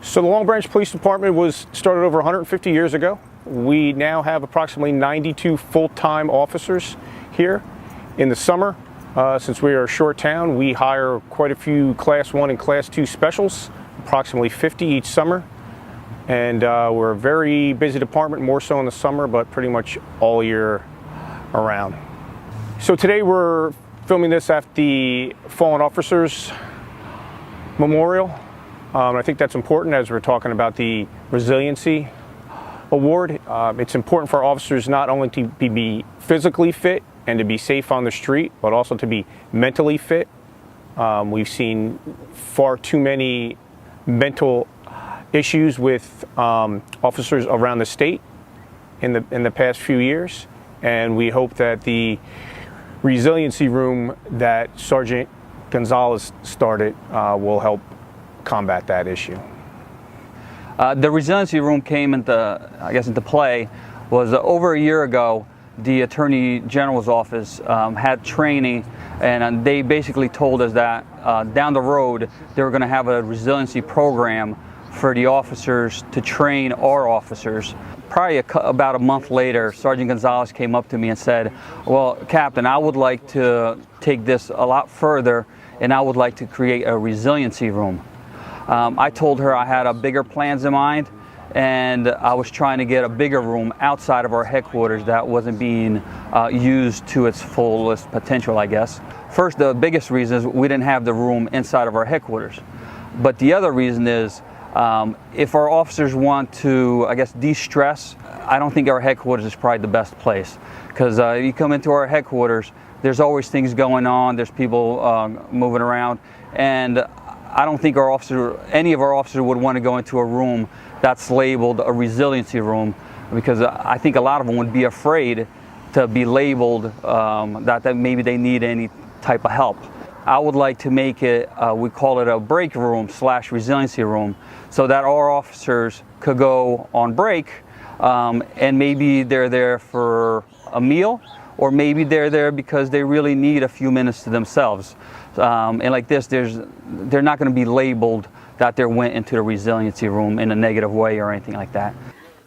So the Long Branch Police Department was started over 150 years ago. We now have approximately 92 full-time officers here. In the summer, since we are a short town, we hire quite a few Class 1 and Class 2 specials, approximately 50 each summer. And we're a very busy department, more so in the summer, but pretty much all year around. So today we're filming this at the Fallen Officers Memorial. I think that's important as we're talking about the Resiliency Award. It's important for our officers not only to be physically fit and to be safe on the street, but also to be mentally fit. We've seen far too many mental issues with officers around the state in the past few years, and we hope that the Resiliency Room that Sergeant Gonzalez started will help combat that issue. The Resiliency Room came into play was over a year ago. The Attorney General's office had training, and they basically told us that down the road they were going to have a resiliency program for the officers to train our officers. Probably about a month later, Sergeant Gonzalez came up to me and said, "Well, Captain, I would like to take this a lot further, and I would like to create a resiliency room." I told her I had bigger plans in mind, and I was trying to get a bigger room outside of our headquarters that wasn't being used to its fullest potential, I guess. First, the biggest reason is we didn't have the room inside of our headquarters. But the other reason is if our officers want to, I guess, de-stress, I don't think our headquarters is probably the best place. Because you come into our headquarters, there's always things going on, there's people moving around, and I don't think any of our officers would want to go into a room that's labeled a resiliency room, because I think a lot of them would be afraid to be labeled that maybe they need any type of help. I would like to make it, we call it a break room / resiliency room, so that our officers could go on break, and maybe they're there for a meal, or maybe they're there because they really need a few minutes to themselves. And like this, they're not going to be labeled that they went into the resiliency room in a negative way or anything like that.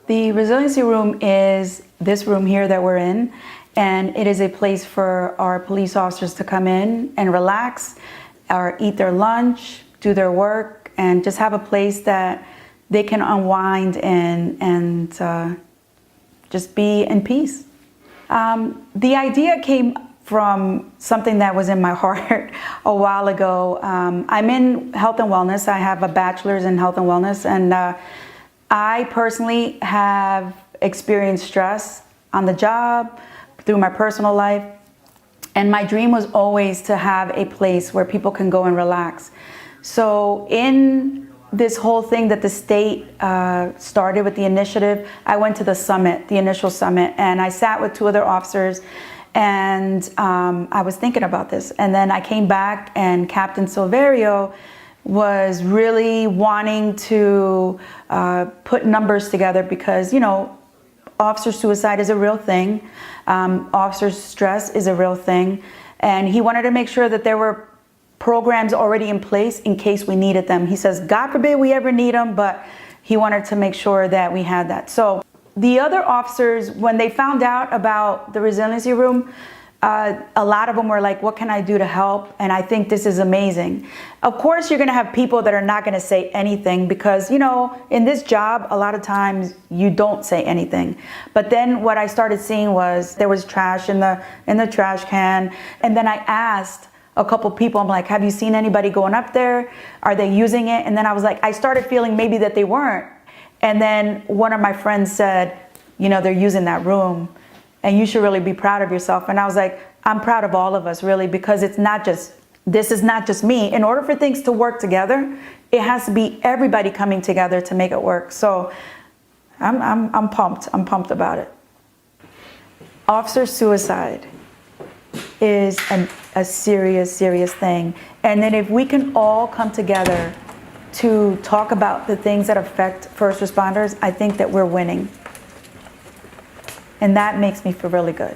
The resiliency room is this room here that we're in, and it is a place for our police officers to come in and relax, or eat their lunch, do their work, and just have a place that they can unwind in and just be in peace. The idea came from something that was in my heart a while ago. I'm in health and wellness. I have a bachelor's in health and wellness, and I personally have experienced stress on the job, through my personal life, and my dream was always to have a place where people can go and relax. So in this whole thing that the state started with the initiative, I went to the summit, the initial summit, and I sat with two other officers, and I was thinking about this. And then I came back, and Captain Silverio was really wanting to put numbers together, because, you know, officer suicide is a real thing. Officer stress is a real thing. And he wanted to make sure that there were programs already in place in case we needed them. He says, God forbid we ever need them, but he wanted to make sure that we had that. So the other officers, when they found out about the resiliency room, a lot of them were like, what can I do to help? And I think this is amazing. Of course, you're going to have people that are not going to say anything, because, you know, in this job, a lot of times you don't say anything. But then what I started seeing was there was trash in the trash can. And then I asked a couple people, I'm like, have you seen anybody going up there? Are they using it? And then I was like, I started feeling maybe that they weren't. And then one of my friends said, you know, they're using that room, and you should really be proud of yourself. And I was like, I'm proud of all of us, really, because this is not just me. In order for things to work together, it has to be everybody coming together to make it work. So I'm pumped. I'm pumped about it. Officer suicide is a serious, serious thing. And then if we can all come together to talk about the things that affect first responders, I think that we're winning. And that makes me feel really good.